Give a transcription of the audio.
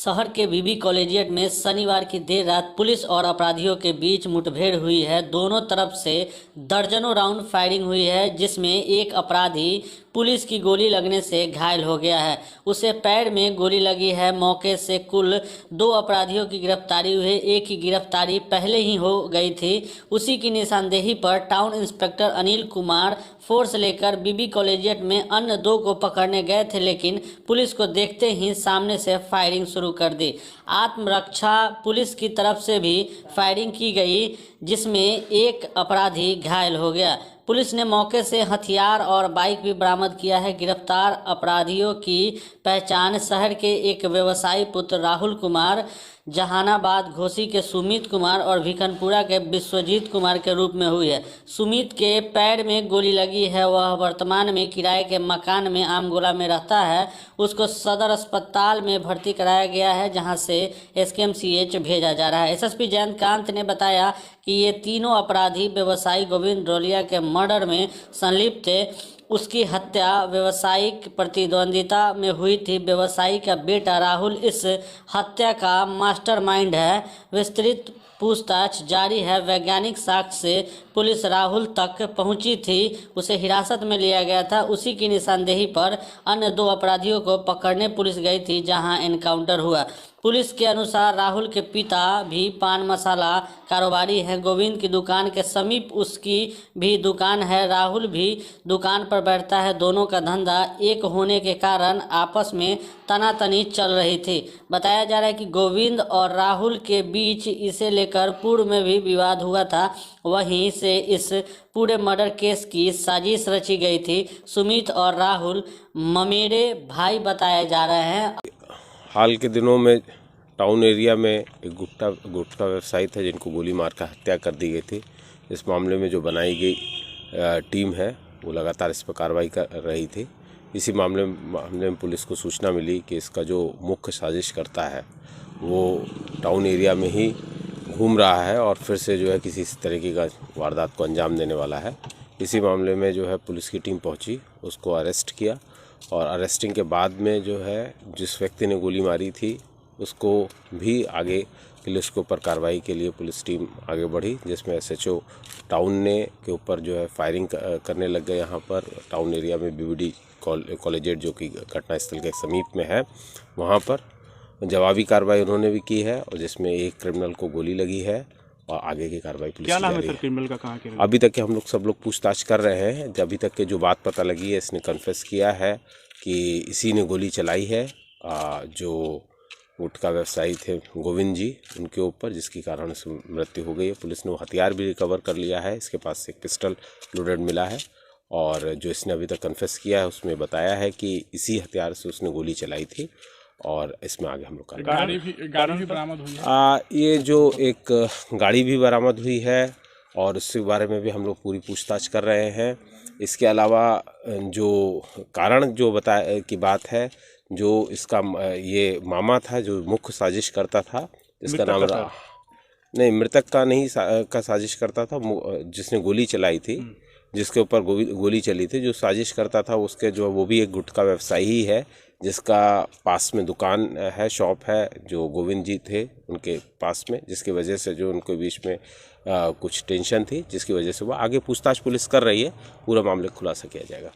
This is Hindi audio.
शहर के बीबी कॉलेजिएट में शनिवार की देर रात पुलिस और अपराधियों के बीच मुठभेड़ हुई है। दोनों तरफ से दर्जनों राउंड फायरिंग हुई है, जिसमें एक अपराधी पुलिस की गोली लगने से घायल हो गया है। उसे पैर में गोली लगी है। मौके से कुल 2 अपराधियों की गिरफ्तारी हुई है। एक की गिरफ्तारी पहले ही हो गई थी। उसी की निशानदेही पर town inspector Anil Kumar force लेकर बीबी कॉलेजिएट में अन्य 2 को पकड़ने गए थे, लेकिन पुलिस को देखते ही सामने से फायरिंग शुरू कर दी। आत्मरक्षा पुलिस की तरफ से भी फायरिंग की गई, जिसमें एक अपराधी घायल हो गया। पुलिस ने मौके से हथियार और बाइक भी बरामद किया है। गिरफ्तार अपराधियों की पहचान शहर के एक व्यवसायी पुत्र राहुल कुमार, जहानाबाद घोसी के सुमित कुमार और भिखनपुरा के विश्वजीत कुमार के रूप में हुई है। सुमित के पैर में गोली लगी है। वह वर्तमान में किराए के मकान में आमगोला में रहता है। उसको सदर अस्पताल में भर्ती कराया गया है, जहां से SKMCH भेजा जा रहा है। SSP जयंतकांत ने बताया कि ये तीनों अपराधी व्यवसायी गोविंद रोलिया के मर्डर में संलिप्त थे। उसकी हत्या व्यवसायिक प्रतिद्वंदिता में हुई थी। व्यवसायी का बेटा राहुल इस हत्या का मास्टरमाइंड है। विस्तृत पूछताछ जारी है। वैज्ञानिक साक्ष्य से पुलिस राहुल तक पहुंची थी। उसे हिरासत में लिया गया था। उसी की निशानदेही पर अन्य 2 अपराधियों को पकड़ने पुलिस गई थी, जहां एनकाउंटर हुआ। पुलिस के अनुसार राहुल के पिता भी पान मसाला कारोबारी हैं। गोविंद की दुकान के समीप उसकी भी दुकान है। राहुल भी दुकान पर बैठता है। दोनों का धंधा एक होने के कारण आपस में तनातनी चल रही थी। बताया जा रहा है कि गोविंद और राहुल के बीच इसे लेकर पूर्व में भी विवाद हुआ था। वहीं से इस पूरे मर्डर केस की साजिश रची गई थी। सुमित और राहुल ममेरे भाई बताए जा रहे हैं। हाल के दिनों में टाउन एरिया में एक गुटखा व्यवसायी थे, जिनको गोली मारकर हत्या कर दी गई थी। इस मामले में जो बनाई गई टीम है, वो लगातार इस पर कार्रवाई कर रही थी। इसी मामले में पुलिस को सूचना मिली कि इसका जो मुख्य साजिश करता है, वो टाउन एरिया में ही घूम रहा है और फिर से जो है किसी तरीके का वारदात को अंजाम देने वाला है। इसी मामले में जो है पुलिस की टीम पहुंची, उसको अरेस्ट किया और अरेस्टिंग के बाद में जो है जिस व्यक्ति ने गोली मारी थी, उसको भी आगे पुलिस के ऊपर कार्रवाई के लिए पुलिस टीम आगे बढ़ी, जिसमें SHO टाउन ने के ऊपर जो है फायरिंग करने लग गए। यहाँ पर टाउन एरिया में BBD कॉलेजिएट, जो कि घटनास्थल के समीप में है, वहाँ पर जवाबी कार्रवाई उन्होंने भी की है, और जिसमें एक क्रिमिनल को गोली लगी है और आगे की कार्रवाई पुलिस क्या नाम है सर क्रिमिनल का? कहाँ के? अभी तक के हम लोग सब लोग पूछताछ कर रहे हैं। अभी तक के जो बात पता लगी है, इसने कन्फेस किया है कि इसी ने गोली चलाई है। जो गुटखा व्यवसायी थे गोविंद जी, उनके ऊपर, जिसके कारण से मृत्यु हो गई है। पुलिस ने वो हथियार भी रिकवर कर लिया है। इसके पास से एक पिस्टल लोडेड मिला है, और जो इसने अभी तक कन्फेस किया है उसमें बताया है कि इसी हथियार से उसने गोली चलाई थी। और इसमें आगे हम लोग गाड़ी भी बरामद हुई है। ये जो एक गाड़ी भी बरामद हुई है, और उसके बारे में भी हम लोग पूरी पूछताछ कर रहे हैं। इसके अलावा जो कारण जो बताया की बात है, जो इसका ये मामा था जो मुख्य साजिश करता था, इसका नाम नहीं, मृतक का नहीं का साजिश करता था, जिसने गोली चलाई थी, जिसके ऊपर गोली चली थी, जो साजिश करता था उसके जो वो भी एक गुटखा व्यवसायी ही है, जिसका पास में दुकान है, शॉप है, जो गोविंद जी थे उनके पास में, जिसकी वजह से जो उनके बीच में कुछ टेंशन थी, जिसकी वजह से वो आगे पूछताछ पुलिस कर रही है। पूरा मामले खुलासा किया जाएगा।